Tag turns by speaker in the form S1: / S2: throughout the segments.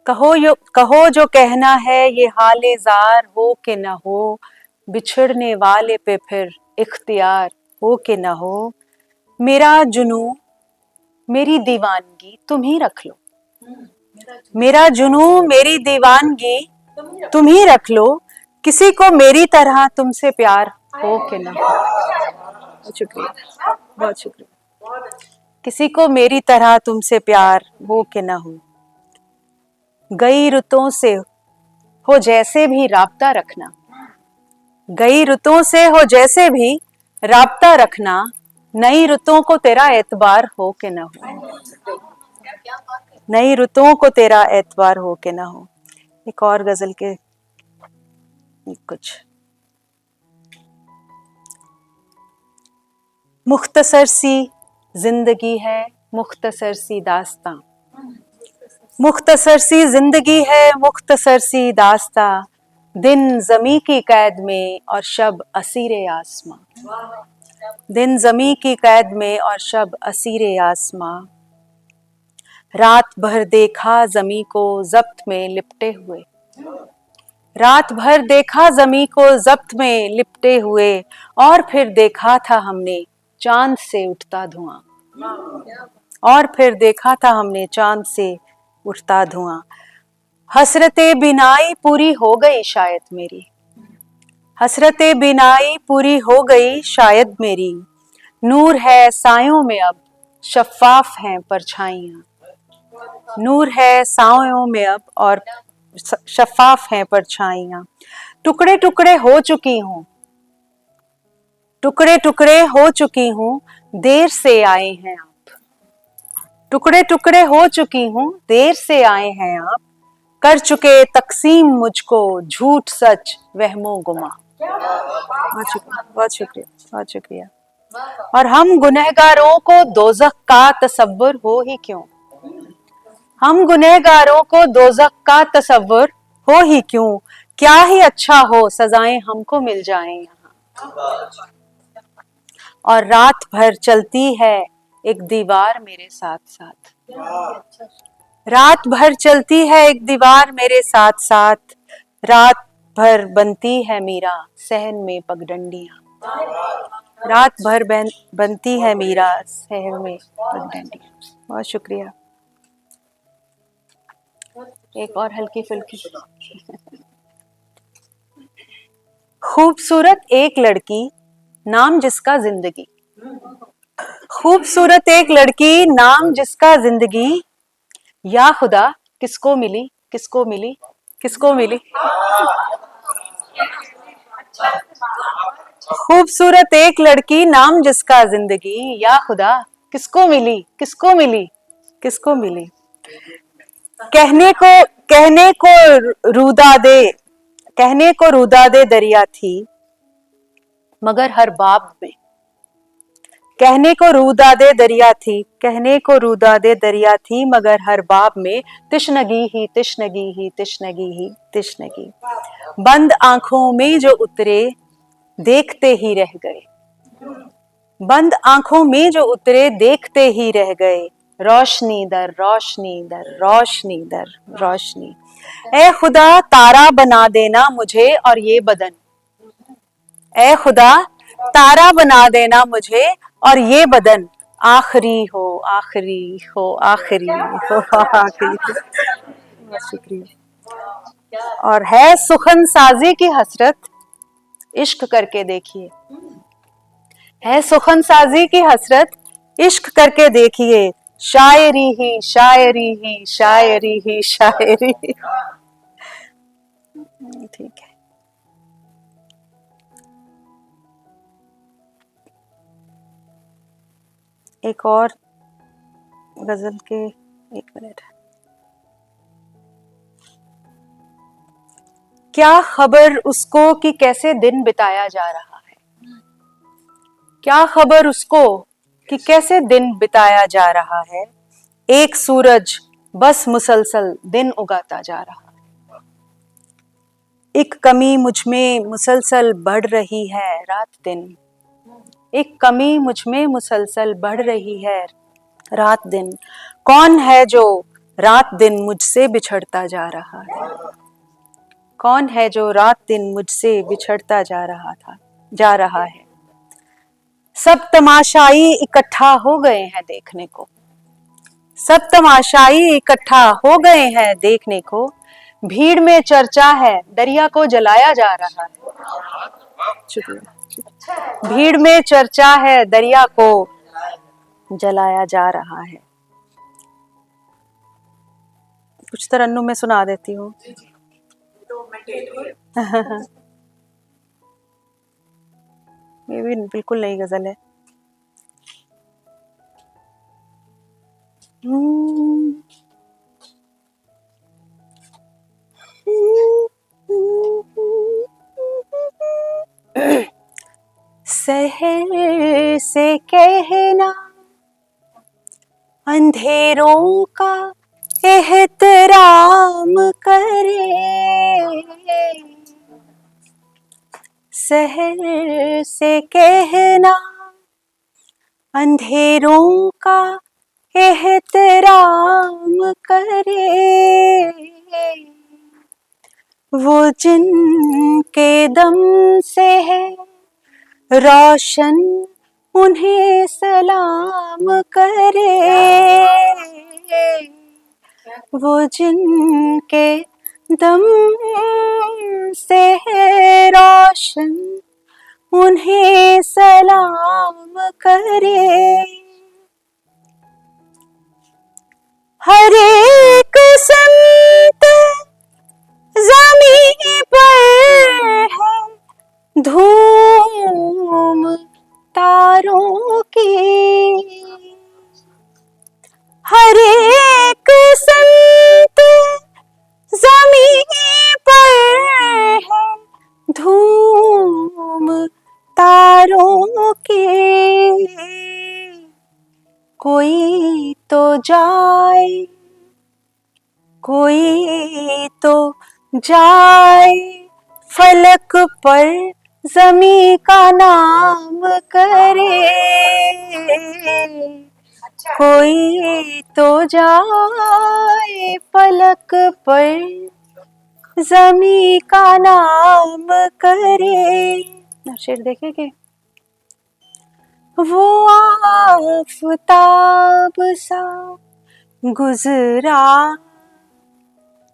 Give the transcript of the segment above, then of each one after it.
S1: कहो जो कहना है, ये हाले जार हो कि न हो, बिछड़ने वाले पे फिर इख्तियार हो कि न हो। मेरा जुनू मेरी दीवानगी तुम ही रख लो, मेरा जुनू मेरी दीवानगी तुम ही रख लो, किसी को मेरी तरह तुमसे प्यार हो कि न हो। बहुत शुक्रिया, बहुत शुक्रिया। किसी को मेरी तरह तुमसे प्यार हो कि न हो। गई रुतों से हो जैसे भी राब्ता रखना, गई रुतों से हो जैसे भी राब्ता रखना, नई रुतों को तेरा एतबार हो कि न हो, नई रुतों को तेरा एतबार हो कि न हो। एक और गजल के कुछ। मुख्तसर सी जिंदगी है, मुख्तसर सी दास्तां, मुख्तसर सी जिंदगी है, मुख्तसर सी दास्तां, दिन ज़मी की कैद में और शब असीरे आसमां, दिन ज़मी की कैद में और शब असीरे आसमां। रात भर देखा ज़मी को ज़ब्त में लिपटे हुए, रात भर देखा ज़मी को ज़ब्त में लिपटे हुए, और फिर देखा था हमने चांद से उठता धुआं, और फिर देखा था हमने चांद से उठता धुआं। हसरते बिनाई पूरी हो गई शायद मेरी, हसरते बिनाई पूरी हो गई शायद मेरी, नूर है सायों में अब शफ़ाफ हैं परछाइयाँ, नूर है सायों में अब और शफ़ाफ हैं परछाइयाँ। टुकड़े टुकड़े हो चुकी हूँ, टुकड़े टुकड़े हो चुकी हूँ, देर से आए हैं आप, टुकड़े टुकड़े हो चुकी हूँ, देर से आए हैं आप, कर चुके तकसीम मुझको झूठ सच वहमो गुमा। बहुत शुक्रिया, बहुत शुक्रिया, बहुत शुक्रिया। और हम गुनहगारों को दोज़ख का तसव्वुर हो ही क्यों, हम गुनहगारों को दोज़ख का तसव्वुर हो ही क्यों, क्या ही अच्छा हो सजाएं हमको मिल जाएं यहाँ। और रात भर चलती है एक दीवार मेरे साथ साथ, रात भर चलती है एक दीवार मेरे साथ साथ, रात भर बनती है मीरा सहन में पगडंडियां, रात भर बनती है मीरा सहन में पगडंडियां। बहुत शुक्रिया। एक और हल्की फुल्की। खूबसूरत एक लड़की नाम जिसका जिंदगी, खूबसूरत एक लड़की नाम जिसका जिंदगी, या खुदा किसको मिली, किसको मिली, किसको मिली। खूबसूरत एक लड़की नाम जिसका जिंदगी, या खुदा किसको मिली, किसको मिली, किसको मिली। कहने को रूदा दे, कहने को रूदा दे दरिया थी मगर हर बाब में, कहने को रूदा दे दरिया थी, कहने को रूदा दे दरिया थी मगर हर बाब में तिश्नगी ही तिश्नगी ही तिश्नगी ही तिश्नगी। बंद आंखों में जो उतरे देखते ही रह गए, बंद आंखों में जो उतरे देखते ही रह गए, रोशनी दर रोशनी दर रोशनी दर रोशनी। ए खुदा तारा बना देना मुझे और ये बदन, ए खुदा तारा बना देना मुझे और ये बदन, आखिरी हो आखिरी हो आखिरी हो आखिरी। बहुत शुक्रिया। और है सुखन साजी की हसरत, इश्क करके देखिए, है सुखन साजी की हसरत, इश्क करके देखिए, शायरी ही शायरी ही शायरी ही शायरी। ठीक है। एक और गजल के, एक मिनट। क्या खबर उसको कि कैसे दिन बिताया जा रहा है, क्या खबर उसको कि कैसे दिन बिताया जा रहा है, एक सूरज बस मुसलसल दिन उगाता जा रहा है, एक कमी मुझमें मुसलसल बढ़ रही है रात दिन, एक कमी मुझमें मुसलसल बढ़ रही है रात दिन। कौन है जो रात दिन मुझसे बिछड़ता जा रहा है। कौन है जो रात दिन मुझसे बिछड़ता जा रहा है। सब तमाशाई इकट्ठा हो गए हैं देखने को, सब तमाशाई इकट्ठा हो गए हैं देखने को। भीड़ में चर्चा है दरिया को जलाया जा रहा है। शुक्रिया। भीड़ में चर्चा है दरिया को जलाया जा रहा है। कुछ तरन्नुम में सुना देती हूँ। ये भी बिल्कुल नई गजल है। शहर से कहना अंधेरों का एहतराम करे, शहर से कहना अंधेरों का एहतराम करे। वो जिनके दम से है रोशन उन्हें सलाम करे। वो जिनके दम से है रोशन उन्हें सलाम करे। हर एक संत ज़मीं पर है धूम तारों की। हर एक संत ज़मीं पर है धूम तारों की। कोई तो जाए, कोई तो जाए फलक पर ज़मीं का नाम करे। कोई तो जाए फलक पर ज़मीं का नाम करे। शेर देखेंगे। वो आफ़ताब सा गुजरा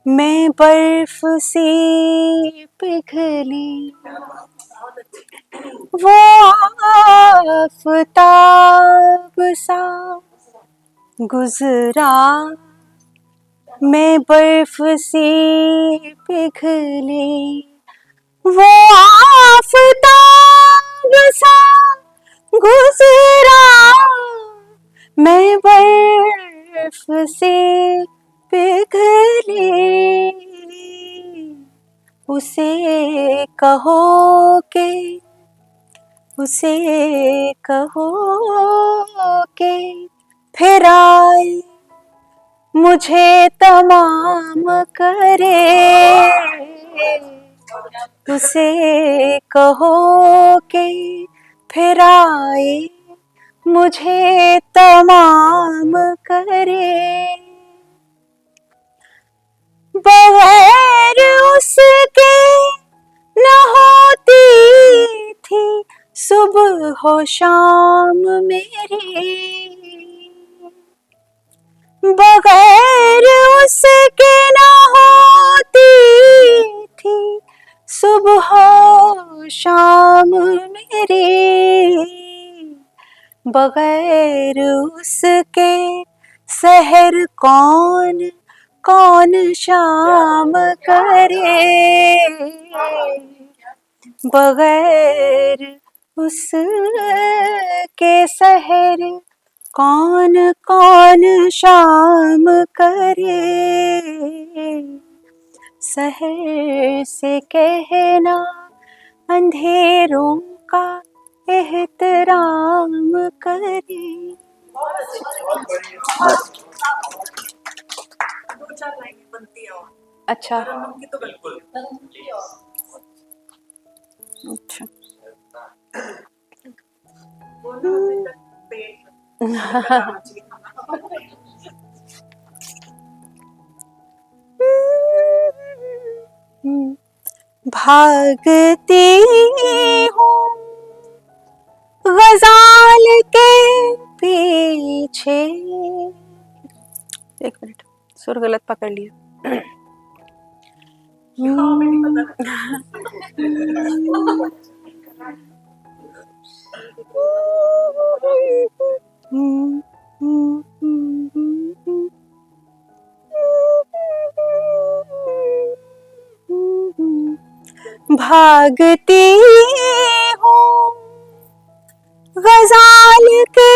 S1: मैं बर्फ सी पिघली। वो आफ़ताब सा गुजरा मैं बर्फ सी पिघली। वो आफ़ताब सा गुजरा मैं बर्फ से पिघली। उसे कहो के, उसे कहो के फिर आए मुझे तमाम करे। उसे कहो के फिर आए मुझे तमाम करे। बगैर उसके न होती थी सुबह हो शाम मेरी। बगैर उसके न होती थी सुबह शाम मेरी। बगैर उसके सहर कौन कौन शाम करे। बगैर उसके सहर कौन कौन शाम करे। सहर से कहना अंधेरों का एहतराम करे। अच्छा अच्छा भागती हूँ गजाल के पीछे। एक मिनट, सुर गलत पकड़ लिया। भागती हूँ गजाल के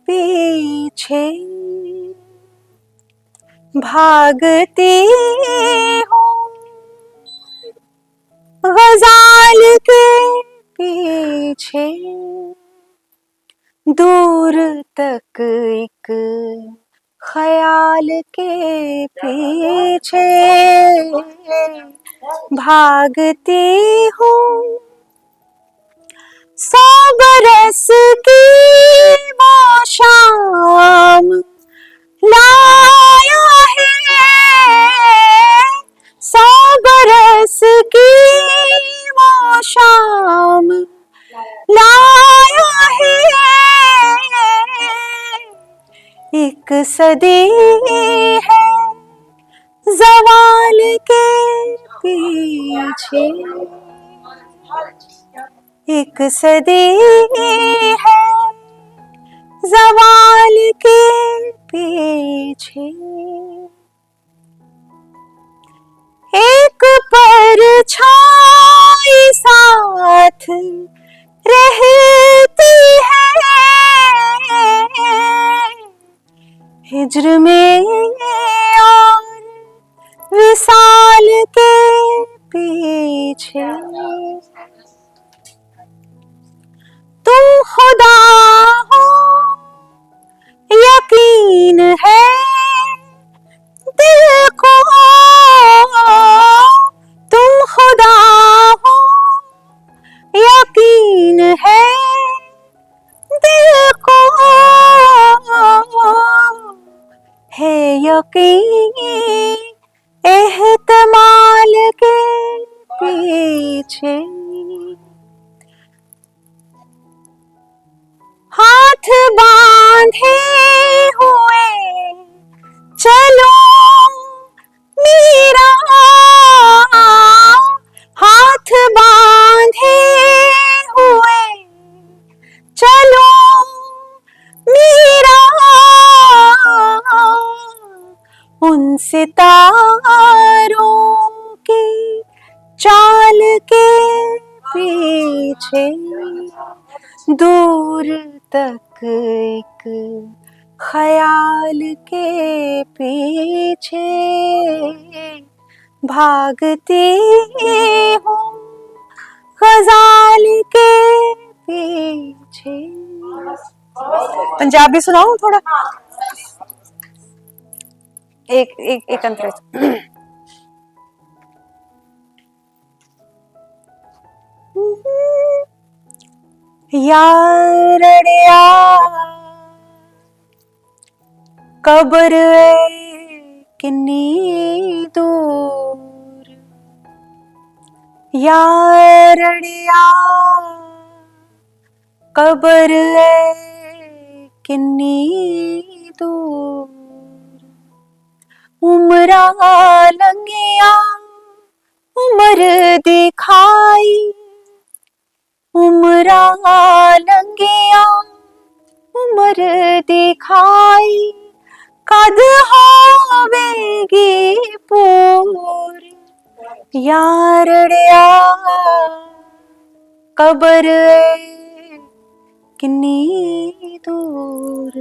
S1: पीछे, भागती हूँ गजाल के पीछे, दूर तक एक ख्याल के पीछे भागती हूँ। 100 बरस की वो शाम लाया है, 100 बरस की वो शाम लाया है। एक सदी है ज़वाल के पीछे, एक सदी है ज़वाल के पीछे। एक परछाई साथ रहती है, हिज्र में और विसाल के पीछे। तुम खुदा हो यकीन है दिल को, तुम खुदा हो यकीन है दिल को, है यकीन एहतमाल के पीछे। हाथ बांधे हुए चलो मीरा, हाथ बांधे हुए चलो मीरा, उन सितारों की चाल के पीछे, दूर तक एक ख्याल के पीछे भागती हूँ गजाल के पीछे। पंजाबी सुनाऊं थोड़ा? एक अंतरा। यारड़िया कब्र किन्नी दूर, यारड़िया कब्र किन्नी दूर, उमरा लंघिया उमर दिखाई, उमरा लंघिया उमर दिखाई, कद होवेगी पूर, यारड़िया कब्र किन्नी दूर।